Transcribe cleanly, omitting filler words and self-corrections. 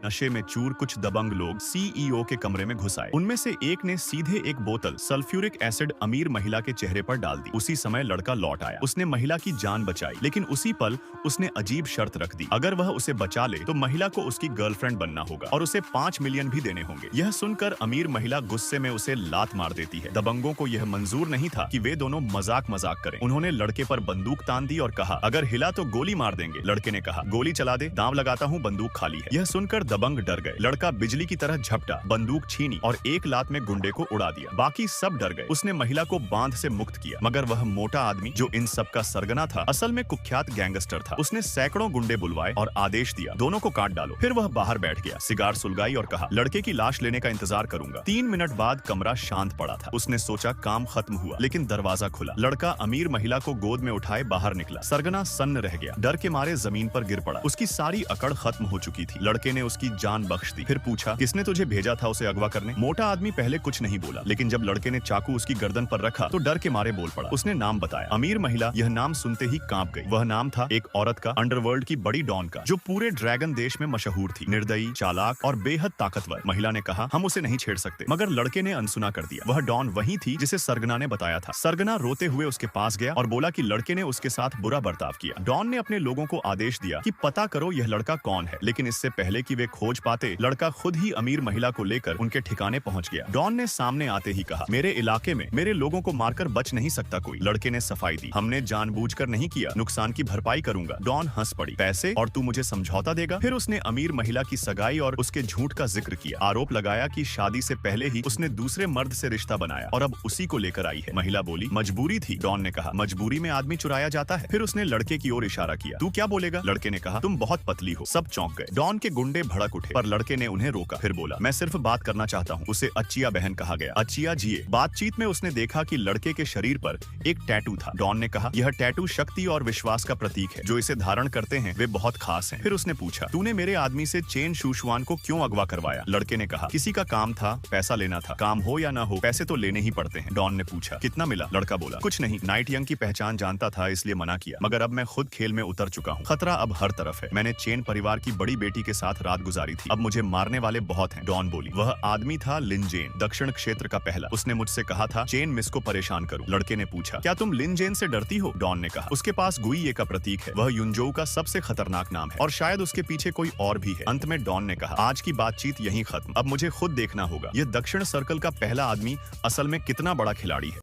नशे में चूर कुछ दबंग लोग सीईओ के कमरे में घुस आए। उनमें से एक ने सीधे एक बोतल सल्फ्यूरिक एसिड अमीर महिला के चेहरे पर डाल दी। उसी समय लड़का लौट आया। उसने महिला की जान बचाई, लेकिन उसी पल उसने अजीब शर्त रख दी। अगर वह उसे बचा ले तो महिला को उसकी गर्लफ्रेंड बनना होगा और उसे 5 मिलियन भी देने होंगे। यह सुनकर अमीर महिला गुस्से में उसे लात मार देती है। दबंगों को यह मंजूर नहीं था कि वे दोनों मजाक करें। उन्होंने लड़के पर बंदूक तान दी और कहा, अगर हिला तो गोली मार देंगे। लड़के ने कहा, गोली चला दे, दांव लगाता हूँ, बंदूक खाली है। यह सुनकर दबंग डर गए। लड़का बिजली की तरह झपटा, बंदूक छीनी और एक लात में गुंडे को उड़ा दिया। बाकी सब डर गए। उसने महिला को बांध से मुक्त किया, मगर वह मोटा आदमी जो इन सब का सरगना था, असल में कुख्यात गैंगस्टर था। उसने सैकड़ों गुंडे बुलवाए और आदेश दिया, दोनों को काट डालो। फिर वह बाहर बैठ गया, सिगार सुलगाई और कहा, लड़के की लाश लेने का इंतजार करूंगा। 3 मिनट बाद कमरा शांत पड़ा था। उसने सोचा काम खत्म हुआ, लेकिन दरवाजा खुला। लड़का अमीर महिला को गोद में उठाए बाहर निकला। सरगना सन्न रह गया, डर के मारे जमीन पर गिर पड़ा। उसकी सारी अकड़ खत्म हो चुकी थी। लड़के ने उसकी जान बख्श दी। फिर पूछा, किसने तुझे भेजा था उसे अगवा करने? मोटा आदमी पहले कुछ नहीं बोला, लेकिन जब लड़के ने चाकू उसकी गर्दन पर रखा तो डर के मारे बोल पड़ा। उसने नाम बताया। अमीर महिला यह नाम सुनते ही कांप गई। वह नाम था एक औरत का, अंडरवर्ल्ड की बड़ी डॉन का, जो पूरे ड्रैगन देश में मशहूर थी। निर्दयी, चालाक और बेहद ताकतवर। महिला ने कहा, हम उसे नहीं छेड़ सकते, मगर लड़के ने अनसुना कर दिया। वह डॉन वही थी जिसे सरगना ने बताया था। सरगना रोते हुए उसके पास गया और बोला कि लड़के ने उसके साथ बुरा बर्ताव किया। डॉन ने अपने लोगों को आदेश दिया कि पता करो यह लड़का कौन है, लेकिन इससे पहले कि वे खोज पाते, लड़का खुद ही अमीर महिला को लेकर उनके ठिकाने पहुंच गया। डॉन ने सामने आते ही कहा, मेरे इलाके में मेरे लोगों को मारकर बच नहीं सकता कोई। लड़के ने सफाई दी, हमने जानबूझकर नहीं किया, नुकसान की भरपाई करूंगा। डॉन हंस पड़ी, पैसे और तू मुझे समझौता देगा? फिर उसने अमीर महिला की सगाई और उसके झूठ का जिक्र किया। आरोप लगाया कि शादी से पहले ही उसने दूसरे मर्द से रिश्ता बनाया और अब उसी को लेकर आई है। महिला बोली, मजबूरी थी। डॉन ने कहा, मजबूरी में आदमी चुराया जाता है। फिर उसने लड़के की ओर इशारा किया, तू क्या बोलेगा? लड़के ने कहा, तुम बहुत पतली हो। सब चौंक गए। डॉन के गुंडे भड़क उठे, पर लड़के ने उन्हें रोका। फिर बोला, मैं सिर्फ बात करना चाहता हूँ। उसे अच्छिया बहन कहा गया। अच्छिया जिए। बातचीत में उसने देखा कि लड़के के शरीर पर एक टैटू था। डॉन ने कहा, यह टैटू शक्ति और विश्वास का प्रतीक है। जो इसे धारण करते हैं वे बहुत खास हैं। फिर उसने पूछा, तूने मेरे आदमी से चेन शूशवान को क्यों अगवा करवाया? लड़के ने कहा, किसी का काम था, पैसा लेना था। काम हो या ना हो, पैसे तो लेने ही पड़ते हैं। डॉन ने पूछा, कितना मिला? लड़का बोला, कुछ नहीं, नाइट यंग की पहचान जानता था इसलिए मना किया, मगर अब मैं खुद खेल में उतर चुका हूँ। खतरा अब हर तरफ है। मैंने चेन परिवार की बड़ी बेटी के साथ रात गुजारी थी, अब मुझे मारने वाले बहुत हैं। डॉन बोली, वह आदमी था लिन जेन, दक्षिण क्षेत्र का पहला। उसने मुझसे कहा था चेन मिस को परेशान करूं। लड़के ने पूछा, क्या तुम लिन जेन से डरती हो? डॉन ने कहा, उसके पास गुइये का प्रतीक है। वह युनजोउ का सबसे खतरनाक नाम है और शायद उसके पीछे कोई और भी है। अंत में डॉन ने कहा, आज की बातचीत यहीं खत्म। अब मुझे खुद देखना होगा यह दक्षिण सर्कल का पहला आदमी असल में कितना बड़ा खिलाड़ी है।